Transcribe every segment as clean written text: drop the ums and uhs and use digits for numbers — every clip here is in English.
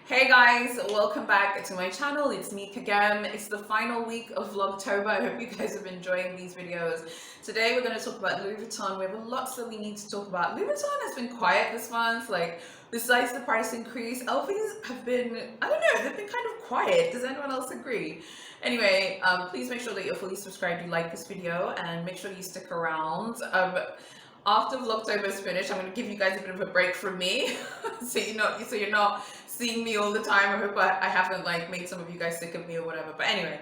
Hey guys, welcome back to my channel. It's me again. It's the final week of Vlogtober. I hope you guys have been enjoying these videos. Today we're going to talk about Louis Vuitton. We have lots that we need to talk about. Louis Vuitton has been quiet this month. Like, besides the price increase, LVs have been, I don't know, they've been kind of quiet. Does anyone else agree? Anyway, please make sure that you're fully subscribed, you like this video, and make sure you stick around. After Vlogtober is finished, I'm going to give you guys a bit of a break from me, so you're not seeing me all the time. I hope I haven't like made some of you guys sick of me or whatever. But anyway,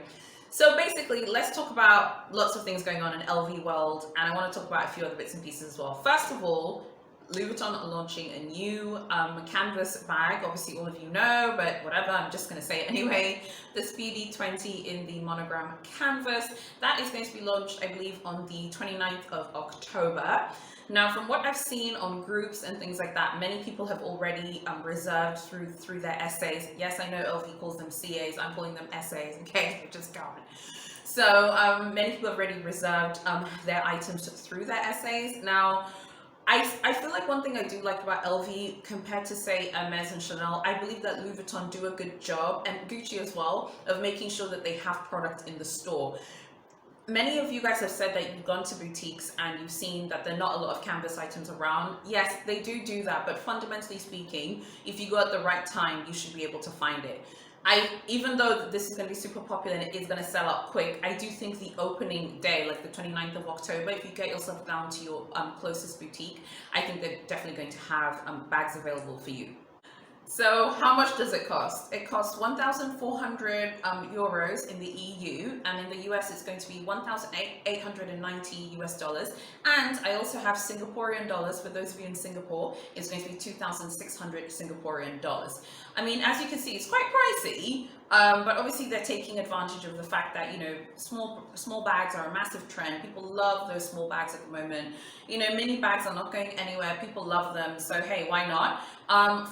so basically, let's talk about lots of things going on in LV world, and I want to talk about a few other bits and pieces as well. First of all, Louis Vuitton are launching a new canvas bag. Obviously, all of you know, but whatever, I'm just going to say it anyway. The Speedy 20 in the monogram canvas. That is going to be launched, I believe, on the 29th of October. Now, from what I've seen on groups and things like that, many people have already reserved through their essays. Yes, I know LV calls them CAs. I'm calling them essays, okay? Just go on. So many people have already reserved their items through their essays. Now, I feel like one thing I do like about LV compared to, say, Hermes and Chanel, I believe that Louis Vuitton do a good job, and Gucci as well, of making sure that they have product in the store. Many of you guys have said that you've gone to boutiques and you've seen that there are not a lot of canvas items around. Yes, they do that, but fundamentally speaking, if you go at the right time, you should be able to find it. Even though this is going to be super popular and it is going to sell out quick, I do think the opening day, like the 29th of October, if you get yourself down to your closest boutique, I think they're definitely going to have bags available for you. So how much does it cost? It costs 1,400 euros in the EU, and in the US it's going to be 1,890 US dollars. And I also have Singaporean dollars. For those of you in Singapore, it's going to be 2,600 Singaporean dollars. I mean, as you can see, it's quite pricey, but obviously they're taking advantage of the fact that, you know, small bags are a massive trend. People love those small bags at the moment. You know, mini bags are not going anywhere. People love them. So hey, why not?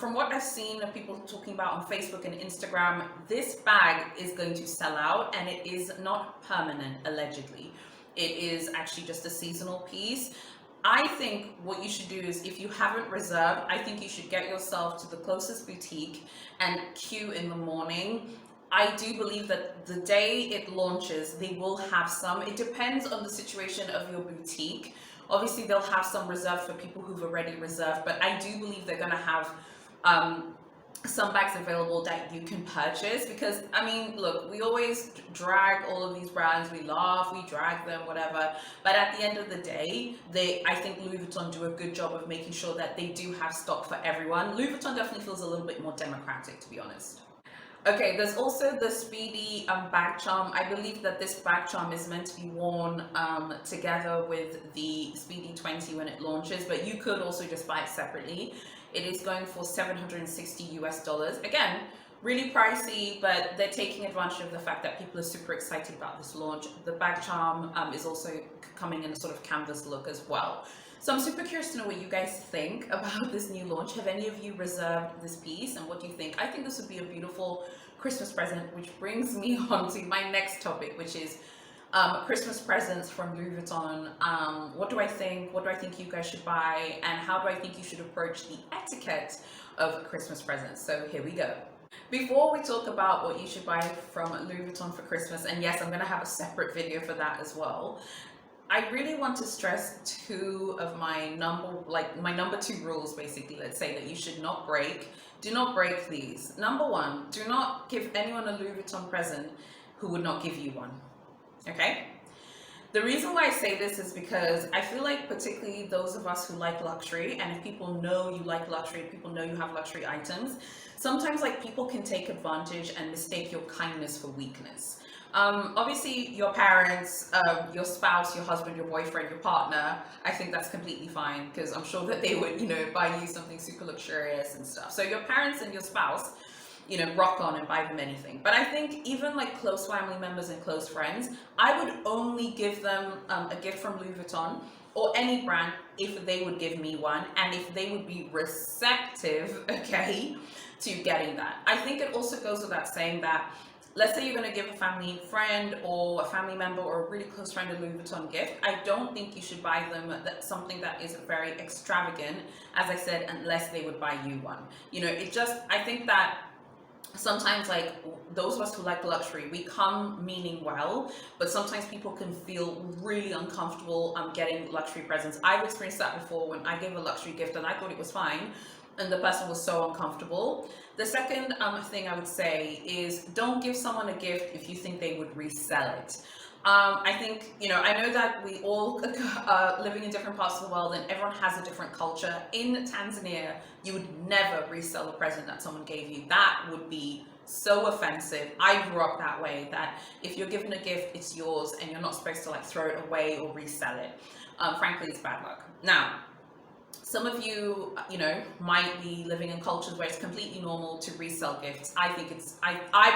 From what I've seen of people talking about on Facebook and Instagram, this bag is going to sell out, and it is not permanent, allegedly. It is actually just a seasonal piece. I think what you should do is, if you haven't reserved, I think you should get yourself to the closest boutique and queue in the morning. I do believe that the day it launches, they will have some. It depends on the situation of your boutique. Obviously, they'll have some reserved for people who've already reserved, but I do believe they're going to have some bags available that you can purchase. Because, I mean, look, we always drag all of these brands. We laugh, we drag them, whatever. But at the end of the day, I think Louis Vuitton do a good job of making sure that they do have stock for everyone. Louis Vuitton definitely feels a little bit more democratic, to be honest. Okay, there's also the Speedy bag charm. I believe that this bag charm is meant to be worn together with the Speedy 20 when it launches, but you could also just buy it separately. It is going for 760 US dollars. Again, really pricey, but they're taking advantage of the fact that people are super excited about this launch. The bag charm is also coming in a sort of canvas look as well. So I'm super curious to know what you guys think about this new launch. Have any of you reserved this piece, and what do you think? I think this would be a beautiful Christmas present, which brings me on to my next topic, which is Christmas presents from Louis Vuitton. What do I think? What do I think you guys should buy? And how do I think you should approach the etiquette of Christmas presents? So here we go. Before we talk about what you should buy from Louis Vuitton for Christmas, and yes, I'm going to have a separate video for that as well, I really want to stress two of my number two rules, basically, let's say, that you should not break. Do not break these. Number one, do not give anyone a Louis Vuitton present who would not give you one. Okay? The reason why I say this is because I feel like, particularly those of us who like luxury, and if people know you like luxury, people know you have luxury items, sometimes like people can take advantage and mistake your kindness for weakness. Obviously, your parents, your spouse, your husband, your boyfriend, your partner, I think that's completely fine, because I'm sure that they would, you know, buy you something super luxurious and stuff. So your parents and your spouse, you know, rock on and buy them anything. But I think even like close family members and close friends, I would only give them a gift from Louis Vuitton or any brand if they would give me one, and if they would be receptive, okay, to getting that. I think it also goes without saying that, let's say you're going to give a family friend or a family member or a really close friend a Louis Vuitton gift, I don't think you should buy them something that is very extravagant, as I said, unless they would buy you one. You know, I think that sometimes, like, those of us who like luxury, we come meaning well, but sometimes people can feel really uncomfortable getting luxury presents. I've experienced that before when I gave a luxury gift and I thought it was fine, and the person was so uncomfortable. The second thing I would say is, don't give someone a gift if you think they would resell it. I think, I know that we all are living in different parts of the world and everyone has a different culture. In Tanzania, you would never resell a present that someone gave you. That would be so offensive. I grew up that way, that if you're given a gift, it's yours and you're not supposed to like throw it away or resell it. Frankly, it's bad luck. Now, some of you, might be living in cultures where it's completely normal to resell gifts. I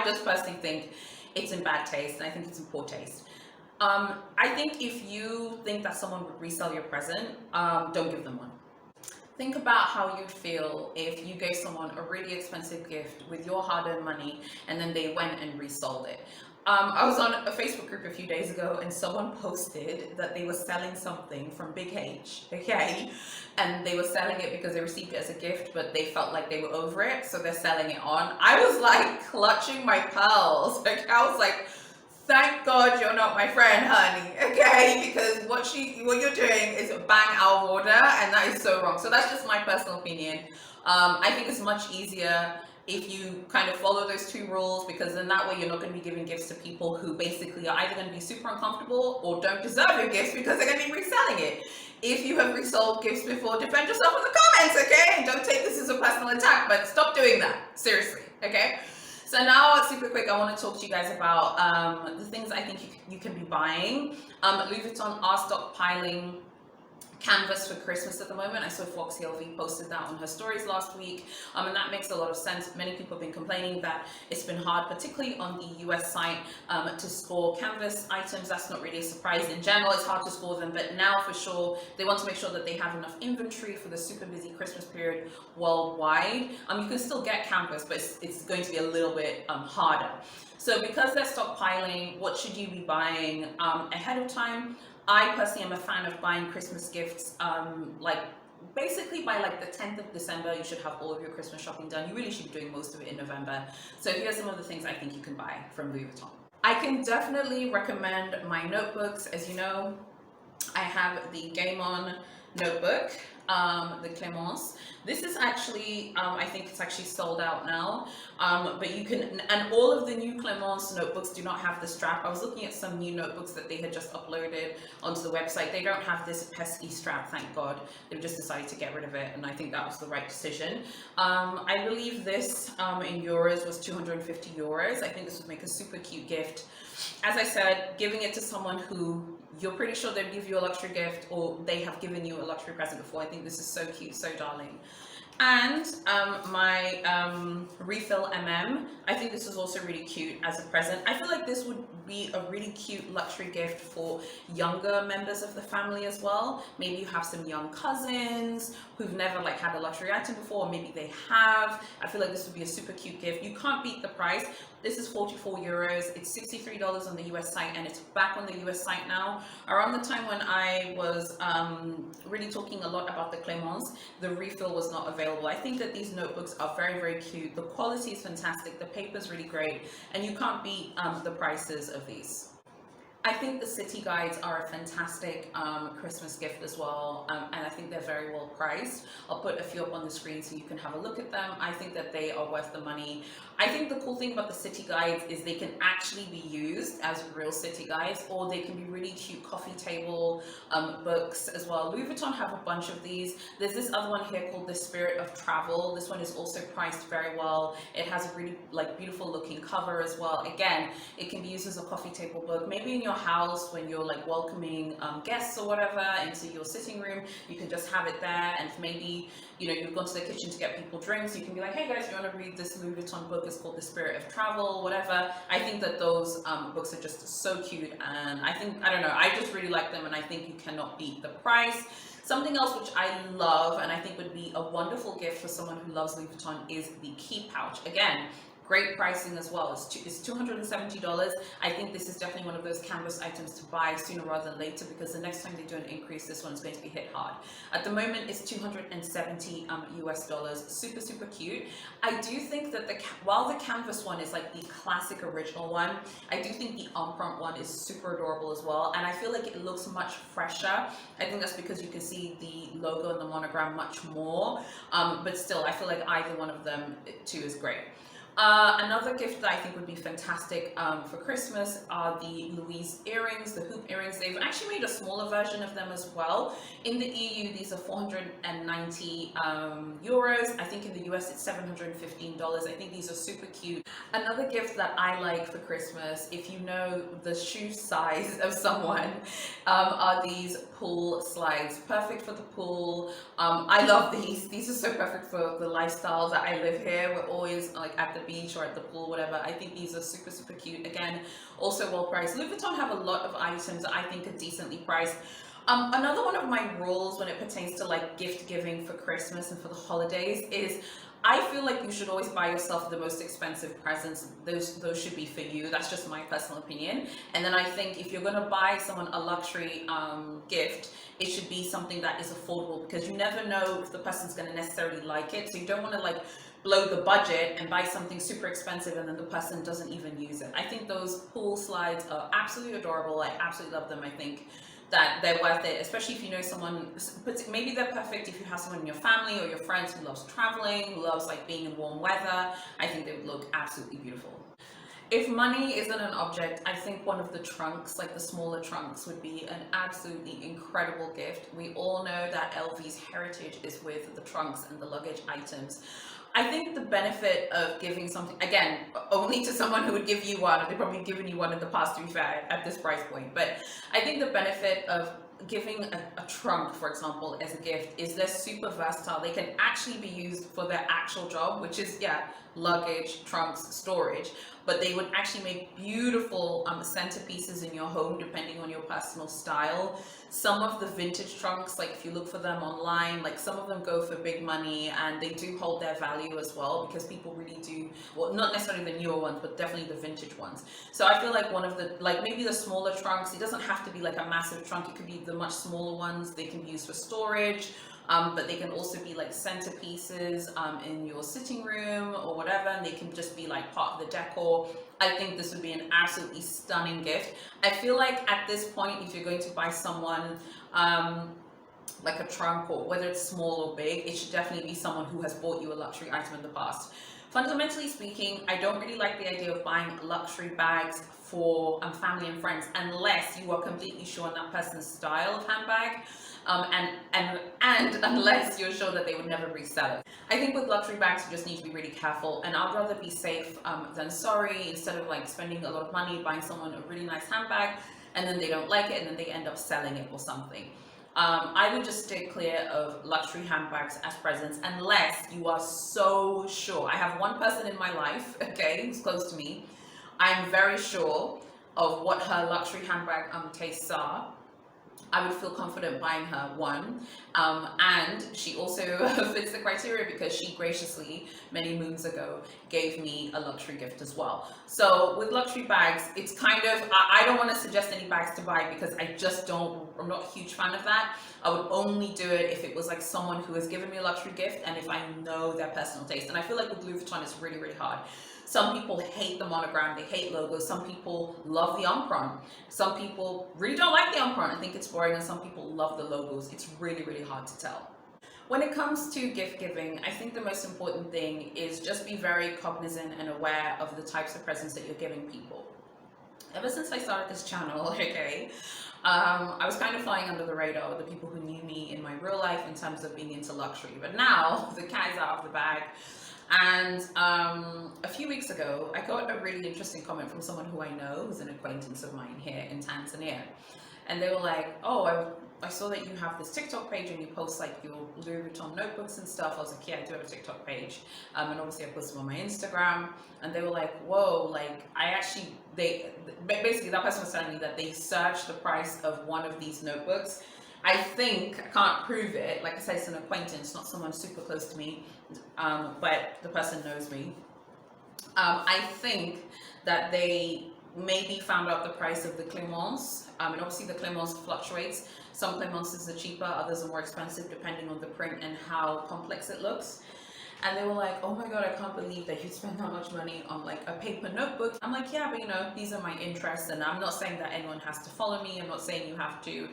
just personally think it's in bad taste, and I think it's in poor taste. I think if you think that someone would resell your present, don't give them one. Think about how you'd feel if you gave someone a really expensive gift with your hard-earned money and then they went and resold it. I was on a Facebook group a few days ago and someone posted that they were selling something from Big H, okay? And they were selling it because they received it as a gift, but they felt like they were over it, so they're selling it on. I was like clutching my pearls. Like, I was like, thank God you're not my friend, honey, okay? Because what you're doing is bang out of order, and that is so wrong. So that's just my personal opinion. I think it's much easier if you kind of follow those two rules, because then that way you're not going to be giving gifts to people who basically are either going to be super uncomfortable or don't deserve your gifts because they're going to be reselling it. If you have resold gifts before, defend yourself in the comments, okay? And don't take this as a personal attack, but stop doing that, seriously, okay? So now, super quick, I want to talk to you guys about the things I think you can be buying. Louis Vuitton are stockpiling canvas for Christmas at the moment. I saw Foxy LV posted that on her stories last week, and that makes a lot of sense. Many people have been complaining that it's been hard, particularly on the US site, to score canvas items. That's not really a surprise. In general, it's hard to score them, but now for sure, they want to make sure that they have enough inventory for the super busy Christmas period worldwide. You can still get canvas, but it's going to be a little bit harder. So because they're stockpiling, what should you be buying ahead of time? I personally am a fan of buying Christmas gifts, like basically by like the 10th of December, you should have all of your Christmas shopping done. You really should be doing most of it in November. So here's some of the things I think you can buy from Louis Vuitton. I can definitely recommend my notebooks. As you know, I have the Game On notebook, the Clémence. This is actually, I think it's actually sold out now, but you can, and all of the new Clémence notebooks do not have the strap. I was looking at some new notebooks that they had just uploaded onto the website. They don't have this pesky strap, thank God. They've just decided to get rid of it, and I think that was the right decision. I believe this in euros was 250 euros. I think this would make a super cute gift. As I said, giving it to someone who you're pretty sure they'd give you a luxury gift, or they have given you a luxury present before. I think this is so cute, so darling. And my refill I think this is also really cute as a present. I feel like this would be a really cute luxury gift for younger members of the family as well. Maybe you have some young cousins who've never like had a luxury item before, or maybe they have. I feel like this would be a super cute gift. You can't beat the price. This is 44 euros. It's $63 on the US site, and it's back on the US site now. Around the time when I was really talking a lot about the Clémence, the refill was not available. I think that these notebooks are very, very cute. The quality is fantastic. The paper is really great, and you can't beat the prices of these. I think the city guides are a fantastic Christmas gift as well, and I think they're very well priced. I'll put a few up on the screen so you can have a look at them. I think that they are worth the money. I think the cool thing about the city guides is they can actually be used as real city guides, or they can be really cute coffee table books as well. Louis Vuitton have a bunch of these. There's this other one here called The Spirit of Travel. This one is also priced very well. It has a really like beautiful looking cover as well. Again, it can be used as a coffee table book. Maybe in your house when you're like welcoming guests or whatever into your sitting room, you can just have it there. And maybe you've gone to the kitchen to get people drinks, you can be like, hey guys, you want to read this Louis Vuitton book? It's called The Spirit of Travel, whatever. I think that those books are just so cute, and I don't know, I just really like them, and I think you cannot beat the price. Something else which I love and I think would be a wonderful gift for someone who loves Louis Vuitton is the key pouch. Again, Great pricing as well. It's $270. I think this is definitely one of those canvas items to buy sooner rather than later, because the next time they do an increase, this one is going to be hit hard. At the moment, it's 270 US dollars. Super, super cute. I do think that while the canvas one is like the classic original one, I do think the on-front one is super adorable as well. And I feel like it looks much fresher. I think that's because you can see the logo and the monogram much more. But still, I feel like either one of them too is great. Another gift that I think would be fantastic for Christmas are the Louis earrings, the hoop earrings. They've actually made a smaller version of them as well. In the EU, these are 490 euros. I think in the US, it's $715. I think these are super cute. Another gift that I like for Christmas, if you know the shoe size of someone, are these pool slides. Perfect for the pool. I love these. These are so perfect for the lifestyle that I live here. We're always like at the beach or at the pool, whatever. I think these are super, super cute. Again, also well priced. Louis Vuitton have a lot of items that I think are decently priced. Another one of my rules when it pertains to like gift giving for Christmas and for the holidays is I feel like you should always buy yourself the most expensive presents. Those should be for you. That's just my personal opinion. And then I think if you're going to buy someone a luxury gift, it should be something that is affordable, because you never know if the person's going to necessarily like it. So you don't want to like blow the budget and buy something super expensive and then the person doesn't even use it. I think those pool slides are absolutely adorable. I absolutely love them. I think that they're worth it, especially if you know someone, but maybe they're perfect if you have someone in your family or your friends who loves traveling, who loves like being in warm weather. I think they would look absolutely beautiful. If money isn't an object, I think one of the trunks, like the smaller trunks, would be an absolutely incredible gift. We all know that LV's heritage is with the trunks and the luggage items. I think the benefit of giving something, again, only to someone who would give you one, they've probably given you one in the past, to be fair, at this price point, but I think the benefit of giving a trunk, for example, as a gift is they're super versatile. They can actually be used for their actual job, which is, yeah, luggage, trunks, storage, but they would actually make beautiful centerpieces in your home depending on your personal style. Some of the vintage trunks, like if you look for them online, like some of them go for big money and they do hold their value as well, because people really do, well, not necessarily the newer ones, but definitely the vintage ones. So I feel like one of the, like maybe the smaller trunks, it doesn't have to be like a massive trunk, it could be the much smaller ones. They can be used for storage, but they can also be like centerpieces in your sitting room or whatever, and they can just be like part of the decor. I think this would be an absolutely stunning gift. I feel like at this point, if you're going to buy someone like a trunk, or whether it's small or big, it should definitely be someone who has bought you a luxury item in the past. Fundamentally speaking, I don't really like the idea of buying luxury bags for family and friends unless you are completely sure on that person's style of handbag, and unless you're sure that they would never resell it. I think with luxury bags, you just need to be really careful, and I'd rather be safe than sorry, instead of like spending a lot of money buying someone a really nice handbag and then they don't like it and then they end up selling it or something. I would just stay clear of luxury handbags as presents unless you are so sure. I have one person in my life, okay, who's close to me. I'm very sure of what her luxury handbag tastes are. I would feel confident buying her one, and she also fits the criteria because she graciously, many moons ago, gave me a luxury gift as well. So with luxury bags, it's kind of, I don't want to suggest any bags to buy because I'm not a huge fan of that. I would only do it if it was like someone who has given me a luxury gift and if I know their personal taste. And I feel like with Louis Vuitton, it's really, really hard. Some people hate the monogram, they hate logos. Some people love the emprunt. Some people really don't like the emprunt and think it's boring, and some people love the logos. It's really, really hard to tell. When it comes to gift giving, I think the most important thing is just be very cognizant and aware of the types of presents that you're giving people. Ever since I started this channel, okay, I was kind of flying under the radar with the people who knew me in my real life in terms of being into luxury. But now the cat is out of the bag. And a few weeks ago, I got a really interesting comment from someone who I know, who's an acquaintance of mine here in Tanzania. And they were like, oh, I saw that you have this TikTok page and you post like your Louis Vuitton notebooks and stuff. I was like, yeah, I do have a TikTok page. And obviously I posted on my Instagram. And they were like, whoa, like basically that person was telling me that they searched the price of one of these notebooks. I think, I can't prove it, like I said, it's an acquaintance, not someone super close to me, but the person knows me. I think that they maybe found out the price of the Clemence. And obviously the Clemence fluctuates. Some Clemences are cheaper, others are more expensive depending on the print and how complex it looks. And they were like, oh my god, I can't believe that you spend that much money on like a paper notebook. I'm like, yeah, but you know, these are my interests, and I'm not saying that anyone has to follow me. I'm not saying you have to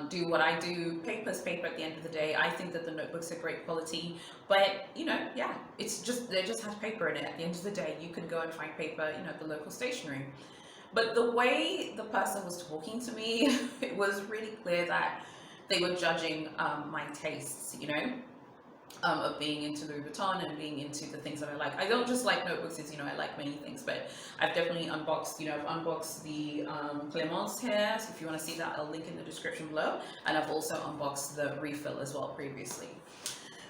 do what I do. Paper's paper at the end of the day. I think that the notebooks are great quality, but you know, yeah, it's just, they just have paper in it. At the end of the day, you can go and find paper, you know, at the local stationery. But the way the person was talking to me, it was really clear that they were judging my tastes, you know, of being into Louis Vuitton and being into the things that I like. I don't just like notebooks, as you know, I like many things, but I've definitely unboxed, you know, I've unboxed the Clemence here, so if you want to see that, I'll link in the description below, and I've also unboxed the refill as well previously.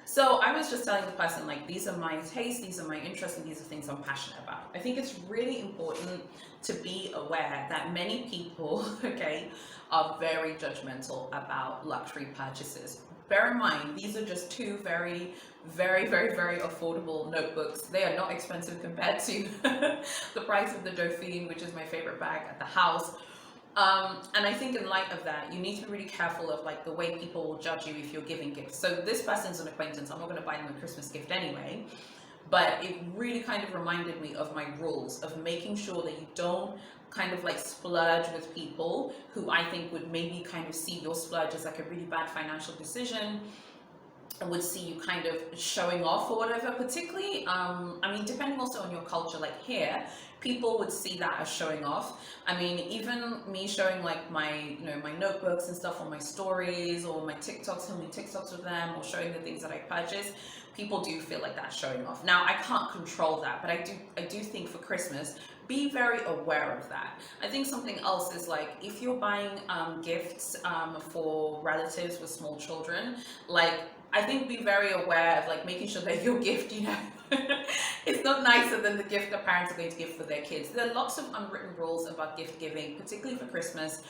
So I was just telling the person, like, these are my tastes, these are my interests, and these are things I'm passionate about. I think it's really important to be aware that many people, okay, are very judgmental about luxury purchases. Bear in mind, these are just two very affordable notebooks. They are not expensive compared to the price of the Dauphine, which is my favorite bag at the house. And I think in light of that, you need to be really careful of like the way people will judge you if you're giving gifts. So this person's an acquaintance. I'm not going to buy them a Christmas gift anyway. But it really kind of reminded me of my rules of making sure that you don't kind of like splurge with people who I think would maybe kind of see your splurge as like a really bad financial decision, and would see you kind of showing off or whatever. Particularly, I mean, depending also on your culture, like here, people would see that as showing off. I mean, even me showing like my, you know, my notebooks and stuff on my stories or my TikToks, filming TikToks with them, or showing the things that I purchase, people do feel like that's showing off. Now, I can't control that, but I do think for Christmas, be very aware of that. I think something else is like, if you're buying gifts for relatives with small children, like, I think be very aware of like making sure that your gift, you know, it's not nicer than the gift that parents are going to give for their kids. There are lots of unwritten rules about gift giving, particularly for Christmas.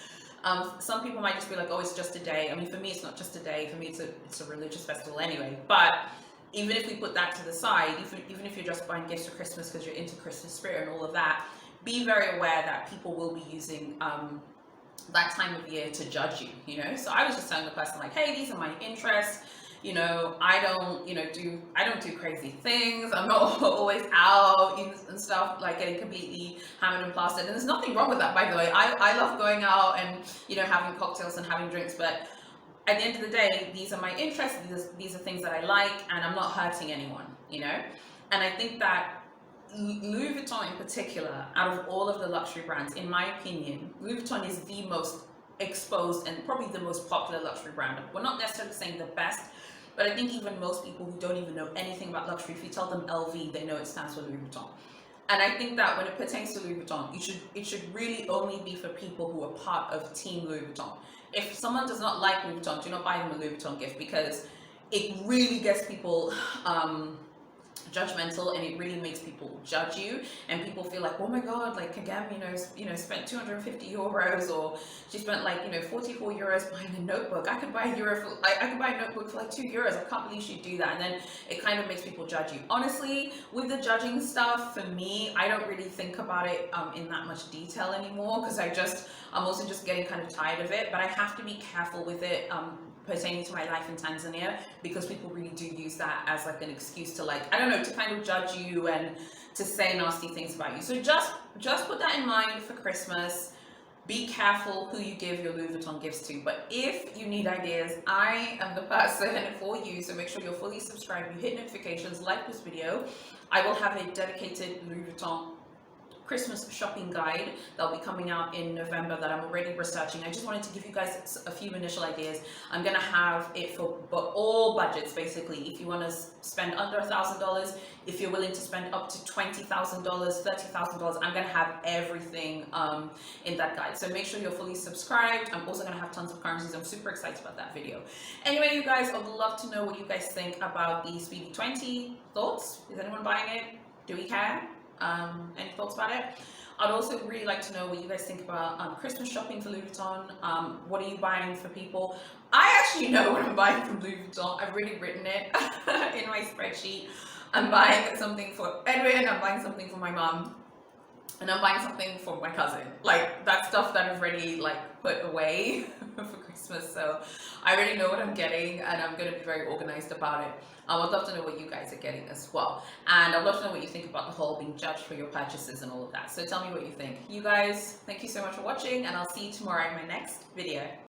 Some people might just be like, oh, it's just a day. I mean, for me, it's not just a day. For me, it's a religious festival anyway. But even if we put that to the side, even if you're just buying gifts for Christmas because you're into Christmas spirit and all of that, be very aware that people will be using that time of year to judge you, you know? So I was just telling the person like, hey, these are my interests. You know, I don't do crazy things. I'm not always out and stuff, like getting completely hammered and plastered. And there's nothing wrong with that, by the way. I love going out and, you know, having cocktails and having drinks, but at the end of the day, these are my interests, these are things that I like, and I'm not hurting anyone, you know? And I think that Louis Vuitton in particular, out of all of the luxury brands, in my opinion, Louis Vuitton is the most exposed and probably the most popular luxury brand. We're not necessarily saying the best, but I think even most people who don't even know anything about luxury, if you tell them LV, they know it stands for Louis Vuitton. And I think that when it pertains to Louis Vuitton, it should really only be for people who are part of Team Louis Vuitton. If someone does not like Louis Vuitton, do not buy them a Louis Vuitton gift, because it really gets people judgmental, and it really makes people judge you, and people feel like, oh my god, like Kagam, spent 250 euros, or she spent like 44 euros buying a notebook. I could buy a notebook for like 2 euros. I can't believe she'd do that. And then it kind of makes people judge you. Honestly, with the judging stuff, for me, I don't really think about it in that much detail anymore, because I'm also just getting kind of tired of it. But I have to be careful with it pertaining to my life in Tanzania, because people really do use that as like an excuse to, like, I don't know, to kind of judge you and to say nasty things about you. So just put that in mind for Christmas. Be careful who you give your Louis Vuitton gifts to. But if you need ideas, I am the person for you. So make sure you're fully subscribed, you hit notifications, like this video. I will have a dedicated Louis Vuitton Christmas shopping guide that'll be coming out in November that I'm already researching. I just wanted to give you guys a few initial ideas. I'm gonna have it for all budgets, basically. If you want to spend under $1,000, if you're willing to spend up to $20,000, $30,000, I'm gonna have everything in that guide. So make sure you're fully subscribed. I'm also gonna have tons of currencies. I'm super excited about that video. Anyway, you guys, I would love to know what you guys think about the Speedy 20. Thoughts? Is anyone buying it? Do we care? Any thoughts about it? I'd also really like to know what you guys think about Christmas shopping for Louis Vuitton. What are you buying for people? I actually know what I'm buying from Louis Vuitton. I've already written it in my spreadsheet. I'm buying something for Edwin, I'm buying something for my mom, and I'm buying something for my cousin. Like, that's stuff that I've already like put away for Christmas. So I already know what I'm getting, and I'm gonna be very organized about it. I would love to know what you guys are getting as well. And I'd love to know what you think about the whole being judged for your purchases and all of that. So tell me what you think. You guys, thank you so much for watching, and I'll see you tomorrow in my next video.